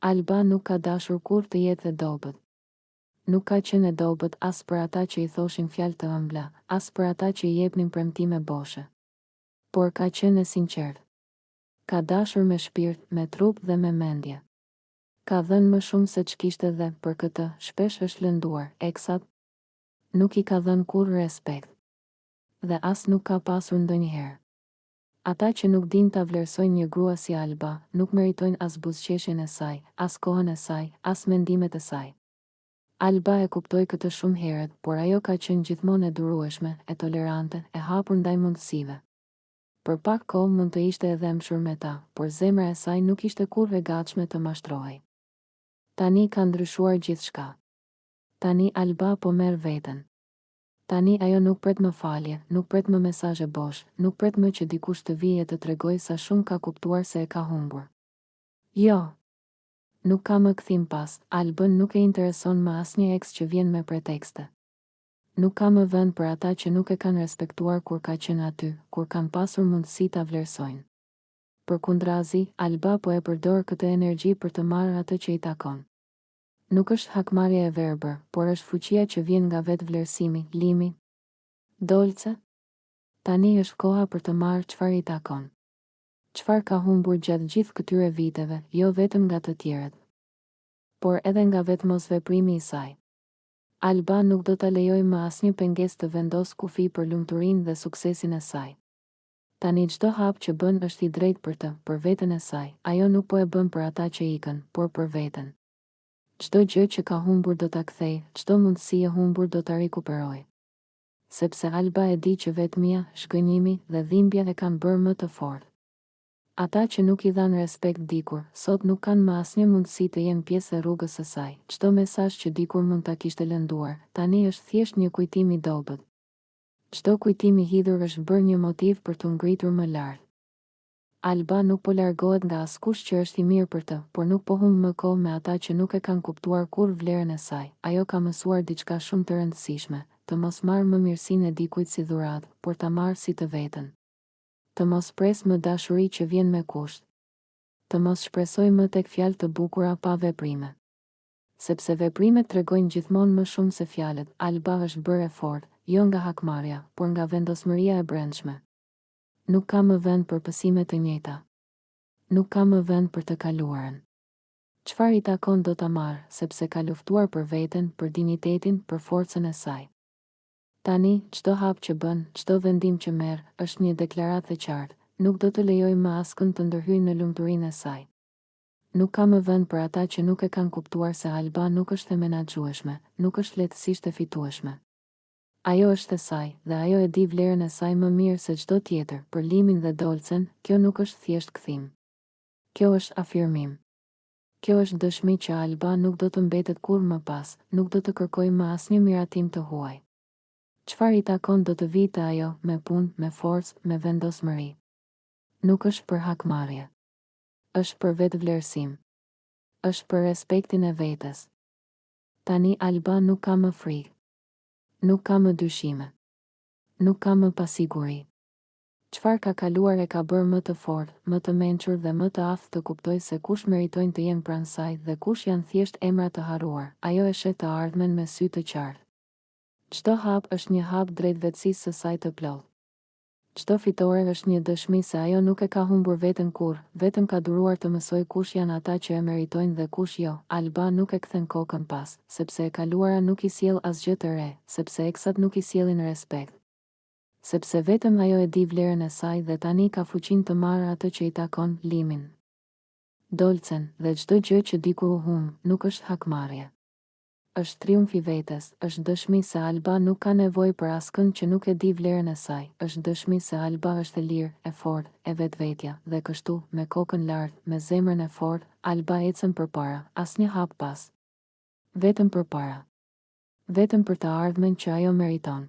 Alba nuk ka dashur kur të jetë e dobët. Nuk ka qenë e dobët as për ata që i thoshin fjalë të ëmbla, as për ata që i jepnin premtime boshe. Por ka qenë e sinqertë. Ka dashur me shpirt, me trup dhe me mendje. Ka dhënë më shumë se ç'kishte dhe për këtë shpesh është lënduar. Eksat nuk i ka dhënë kurrë respekt. Dhe as nuk ka pasur ndonjëherë. Ata që nuk din ta vlerësojnë një grua si Alba, nuk meritojnë as buzëqeshjen e saj, as kohën e saj, as mendimet e saj. Alba e kuptoi këtë shumë herët, por ajo ka qenë gjithmonë e durueshme, e tolerante, e hapur ndaj mundësive. Për pak kohë mund të ishte edhe mshur me ta, por zemra e saj nuk ishte kurrë e gatshme të mashtrohej. Tani ka ndryshuar gjithçka. Tani Alba po merr veten. Tani ajo nuk pret më falje, nuk pret më mesazhe bosh, nuk pret më që dikush të vijë të tregojë sa shumë ka kuptuar se e ka humbur. Jo. Nuk ka më kthim pas, Albën nuk e intereson më asnjë eks që vjen me pretekste. Nuk ka më vend për ata që nuk e kanë respektuar kur ka qenë aty, kur kanë pasur mundësi ta vlerësojnë. Përkundrazi, Alba po e përdor këtë energji për të marrë atë që i takon. Nuk është hakmarrja e verbër, por është fuqia që vjen nga vetë vlerësimi, limi. Dolce? Tani është koha për të marrë çfarë i takon. Çfarë ka humbur gjatë gjithë këtyre viteve, jo vetëm nga të tjerët, por edhe nga vetë mosveprimi i saj. Alba nuk do ta lejojë më asnjë pengesë të vendos kufi për lumturinë dhe suksesin e saj. Tani çdo hap që bën është i drejtë për të, për veten e saj. Ajo nuk po e bën për ata që ikën, por për veten. Çdo gjë që ka humbur do ta kthej, çdo mundësi e humbur do ta rikuperoj. Sepse Alba e di që vetmia, shgënjimi dhe dhimbja e kanë bërë më të fortë. Ata që nuk i dhanë respekt dikur, sot nuk kanë më asnjë mundësi të jenë pjesë e rrugës së saj. Çdo mesazh që dikur mund ta kishte lënduar, tani është thjesht një kujtim i dobët. Çdo kujtim i hidhur është bërë një motiv për të ngritur më lart. Alba nuk po largohet nga askush që është i mirë për të, por nuk po humb më kohë me ata që nuk e kanë kuptuar kurrë vlerën e saj. Ajo ka mësuar diçka shumë të rëndësishme, të mos marrë më mirësinë e dikujt si dhuratë, por ta marrë si të vetën. Të mos pres më dashuri që vjen me kusht. Të mos shpresoj më tek fjalë të bukura pa veprime. Sepse veprimet tregojnë gjithmonë më shumë se fjalët. Alba është bërë e fortë, jo nga hakmarrja, por nga vendosmëria e brendshme. Nuk ka më vend për pësime të njëjta. Nuk ka më vend për të kaluarën. Çfarë i takon do ta marrë, sepse ka luftuar për veten, për dinjitetin, për forcën e saj. Tani, çdo hap që bën, çdo vendim që merr, është një deklaratë e qartë. Nuk do të lejoj më askënd të ndërhyjë në lumturinë e saj. Nuk ka më vend për ata që nuk e kanë kuptuar se Alba nuk është e menaxhueshme, nuk është lehtësisht e fitueshme. Ajo është e saj, dhe ajo e di vlerën e saj më mirë se çdo tjetër. Për Limin dhe Dolcen, kjo nuk është thjesht kthim. Kjo është afirmim. Kjo është dëshmi që Alba nuk do të mbetet kurrë më pas, nuk do të kërkojë më asnjë miratim të huaj. Çfarë i takon do të vijë te ajo, me punë, me forcë, me vendosmëri. Nuk është për hakmarrje. Është për vetvlerësim. Është për respektin e vetes. Tani Alba nuk ka më frikë. Nuk ka më dyshime. Nuk ka më pasiguri. Çfarë ka kaluar e ka bërë më të fortë, më të mençur dhe më të aftë të kuptoj se kush meritojnë të jenë pranë saj dhe kush janë thjesht emra të harruar. Ajo e sheh të ardhmen me sy të qartë. Çdo hap është një hap drejt vetësisë së saj të plotë. Çdo fitore është një dëshmi se ajo nuk e ka humbur veten kurrë, vetëm ka duruar të mësoj kush janë ata që e meritojnë dhe kush jo. Alba nuk e kthen kokën pas, sepse e kaluara nuk i sjell asgjë të re, sepse eksat nuk i sjellin respekt. Sepse vetëm ajo e di vlerën e saj dhe tani ka fuqinë të marrë atë që i takon, Limin, Dolcen dhe çdo gjë që dikur u humb, nuk është hakmarrje. Është triumfi vetes, është dëshmi se Alba nuk ka nevojë për askënd që nuk e di vlerën e saj, është dëshmi se Alba është e lirë, e fortë, e vetvetja, dhe kështu, me kokën lart, me zemrën e fortë, Alba ecën përpara, asnjë hap pas. Vetëm përpara. Vetëm për të ardhmen që ajo meriton.